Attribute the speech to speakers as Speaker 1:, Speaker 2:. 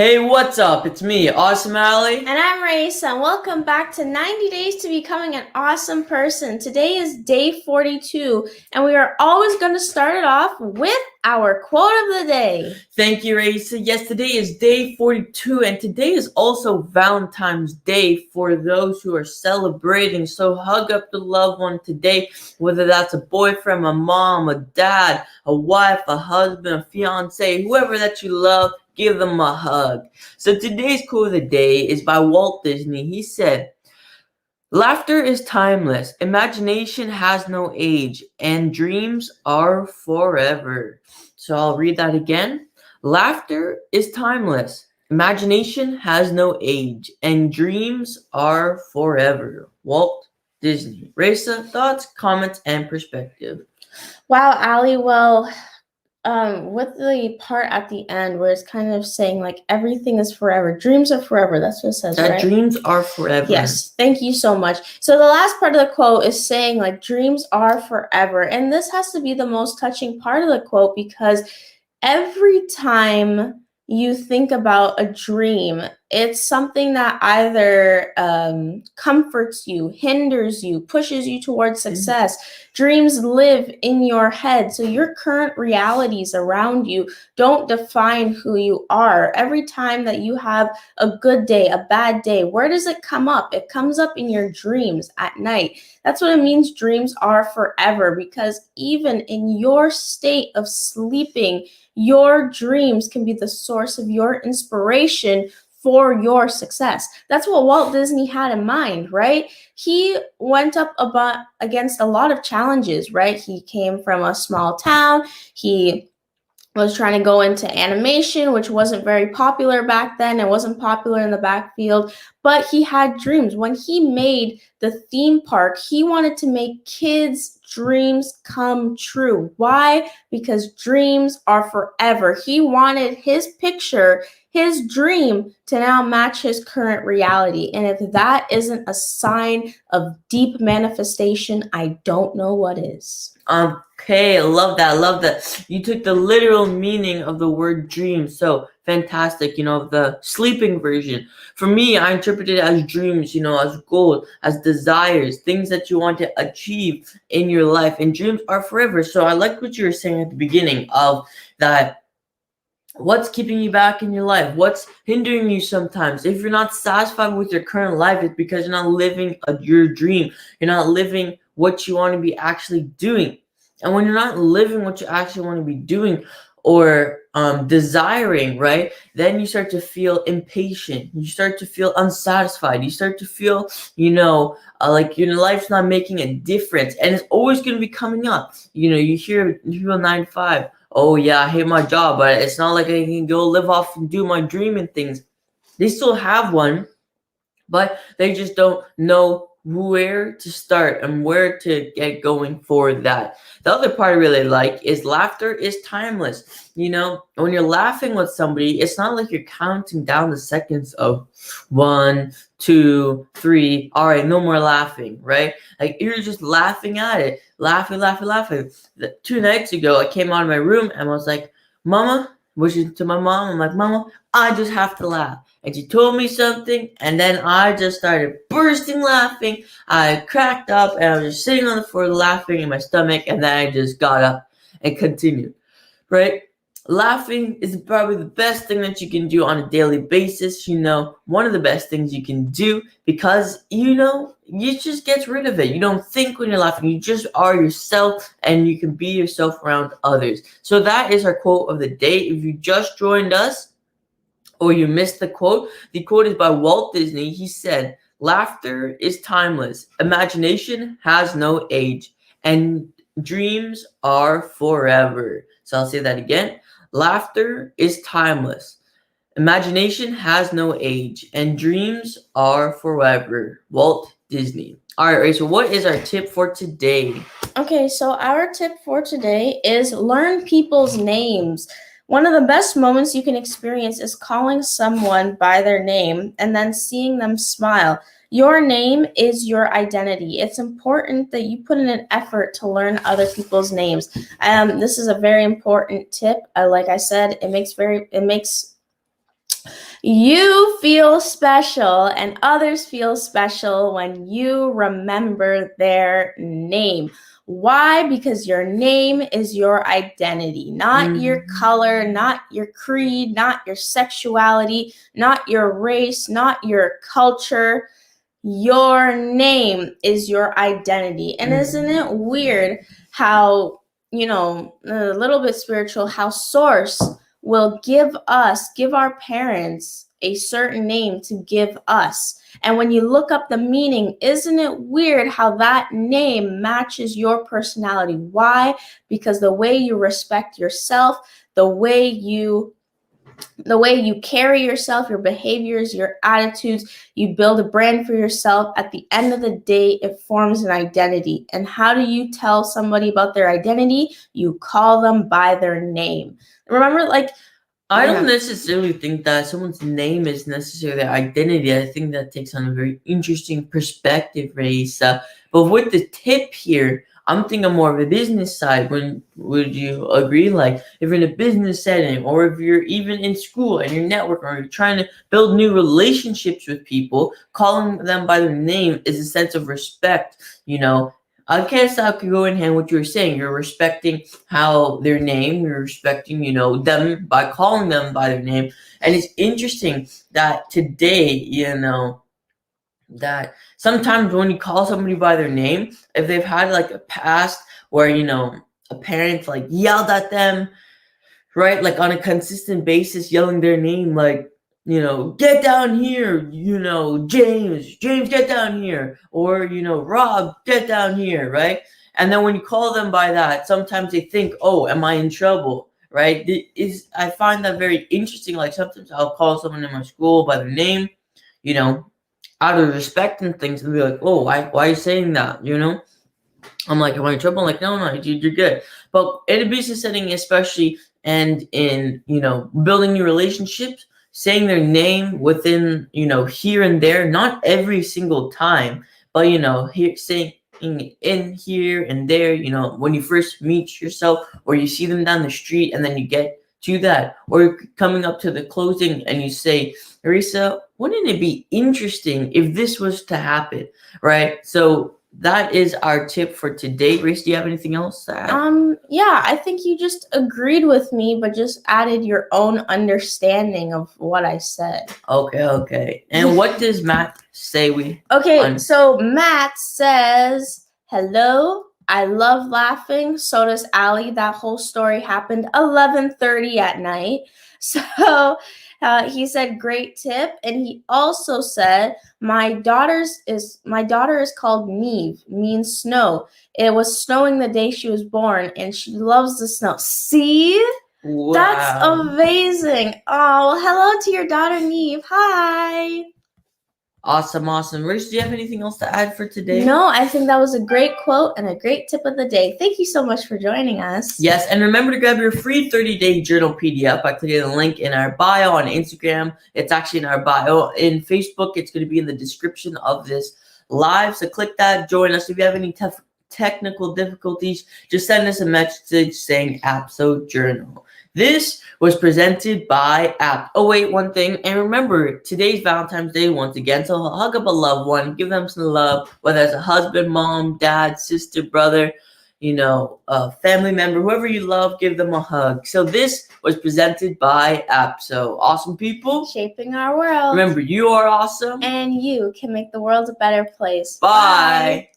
Speaker 1: Hey, what's up? It's me, Awesome Alley.
Speaker 2: And I'm Raisa, and welcome back to 90 Days to Becoming an Awesome Person. Today is day 42, and we are always going to start it off with our quote of the day.
Speaker 1: Thank you, Raisa. Yes, today is day 42, and today is also Valentine's Day for those who are celebrating. So hug up the loved one today, whether that's a boyfriend, a mom, a dad, a wife, a husband, a fiance, whoever that you love. Give them a hug. So today's quote of the day is by Walt Disney. He said, "Laughter is timeless, imagination has no age, and dreams are forever." So I'll read that again. Laughter is timeless, imagination has no age, and dreams are forever. Walt Disney. Raisa, thoughts, comments, and perspective.
Speaker 2: Wow, Ali, well, with the part at the end where it's kind of saying like everything is forever, dreams are forever. That's what it says,
Speaker 1: That
Speaker 2: right?
Speaker 1: dreams are forever.
Speaker 2: Yes, thank you so much. So the last part of the quote is saying like dreams are forever. And this has to be the most touching part of the quote because every time you think about a dream, it's something that either comforts you, hinders you, pushes you towards success. Dreams live in your head. So your current realities around you don't define who you are. Every time that you have a good day, a bad day, where does it come up? It comes up in your dreams at night. That's what it means dreams are forever, because even in your state of sleeping, your dreams can be the source of your inspiration for your success. That's what Walt Disney had in mind, right? He went up against a lot of challenges, right? He came from a small town. He was trying to go into animation, which wasn't very popular back then. It wasn't popular in the backfield, but he had dreams. When he made the theme park, he wanted to make kids' dreams come true. Why? Because dreams are forever. He wanted his picture, his dream, to now match his current reality. And if that isn't a sign of deep manifestation, I don't know what is.
Speaker 1: Okay, I love that. I love that. You took the literal meaning of the word dream. So fantastic, the sleeping version. For me, I interpret it as dreams, as goals, as desires, things that you want to achieve in your life. And dreams are forever. So I like what you were saying at the beginning of that. What's keeping you back in your life? What's hindering you sometimes? If you're not satisfied with your current life, it's because you're not living your dream. You're not living what you want to be actually doing. And when you're not living what you actually want to be doing or desiring, right, then you start to feel impatient. You start to feel unsatisfied. You start to feel, like your life's not making a difference. And it's always going to be coming up. You hear people 9 to 5. Oh yeah, I hate my job, but it's not like I can go live off and do my dream and things. They still have one, but they just don't know where to start and where to get going for that. The other part I really like is laughter is timeless. When you're laughing with somebody, it's not like you're counting down the seconds of 1, 2, 3. All right, no more laughing, right? Like you're just laughing at it, laughing. 2 nights ago, I came out of my room and I was like, "Mama," which is to my mom. I'm like, "Mama, I just have to laugh." And she told me something, and then I just started bursting laughing. I cracked up, and I was just sitting on the floor laughing in my stomach, and then I just got up and continued, right? Laughing is probably the best thing that you can do on a daily basis. One of the best things you can do, because it just gets rid of it. You don't think when you're laughing, you just are yourself, and you can be yourself around others. So that is our quote of the day. If you just joined us or you missed the quote is by Walt Disney. He said, "Laughter is timeless, imagination has no age, and dreams are forever." So I'll say that again. Laughter is timeless, imagination has no age, and dreams are forever. Walt Disney. All right, Rachel, what is our tip for today?
Speaker 2: Okay, so our tip for today is learn people's names. One of the best moments you can experience is calling someone by their name and then seeing them smile. Your name is your identity. It's important that you put in an effort to learn other people's names. This is a very important tip. Like I said, it makes You feel special and others feel special when you remember their name. Why? Because your name is your identity, not your color, not your creed, not your sexuality, not your race, not your culture. Your name is your identity. And isn't it weird how, a little bit spiritual, how Source will give our parents a certain name to give us. And when you look up the meaning, isn't it weird how that name matches your personality? Why? Because the way you respect yourself, the way you carry yourself, your behaviors, your attitudes, you build a brand for yourself. At the end of the day, it forms an identity. And how do you tell somebody about their identity? You call them by their name. Remember,
Speaker 1: I don't necessarily think that someone's name is necessarily their identity. I think that takes on a very interesting perspective, Raisa. But with the tip here, I'm thinking more of a business side. Would you agree? Like if you're in a business setting, or if you're even in school and you're networking, or you're trying to build new relationships with people, calling them by their name is a sense of respect. I guess I could go in hand with what you were saying. You're respecting how their name, you're respecting, them by calling them by their name. And it's interesting that today, that sometimes when you call somebody by their name, if they've had like a past where, a parent like yelled at them, right? Like on a consistent basis, yelling their name, like, get down here, James, get down here, or, Rob, get down here, right? And then when you call them by that, sometimes they think, oh, am I in trouble, right? I find that very interesting. Like sometimes I'll call someone in my school by their name, out of respect and things, and be like, oh, why are you saying that, I'm like, am I in trouble? I'm like, no, dude, you're good. But in a business setting, especially, and in, building new relationships, saying their name within, here and there, not every single time, but, here, saying in here and there, when you first meet yourself, or you see them down the street, and then you get to that, or coming up to the closing and you say, Arisa, wouldn't it be interesting if this was to happen, right? So that is our tip for today. Reese, do you have anything else to add?
Speaker 2: Yeah, I think you just agreed with me, but just added your own understanding of what I said.
Speaker 1: Okay. And what does Matt say?
Speaker 2: So Matt says, hello, I love laughing. So does Allie. That whole story happened 11:30 at night. So he said, great tip. And he also said, my daughter is called Neve, means snow. It was snowing the day she was born, and she loves the snow. See?
Speaker 1: Wow.
Speaker 2: That's amazing. Oh, hello to your daughter, Neve. Hi.
Speaker 1: Awesome. Reese, do you have anything else to add for today?
Speaker 2: No, I think that was a great quote and a great tip of the day. Thank you so much for joining us.
Speaker 1: Yes, and remember to grab your free 30-day journal PDF by clicking the link in our bio on Instagram. It's actually in our bio. In Facebook, it's going to be in the description of this live. So click that, join us. If you have any technical difficulties, just send us a message saying APSO Journal. This was presented by Apt. Oh, wait, one thing. And remember, today's Valentine's Day once again. So hug up a loved one. Give them some love, whether it's a husband, mom, dad, sister, brother, a family member, whoever you love, give them a hug. So this was presented by Apt. So awesome people.
Speaker 2: Shaping our world.
Speaker 1: Remember, you are awesome.
Speaker 2: And you can make the world a better place.
Speaker 1: Bye.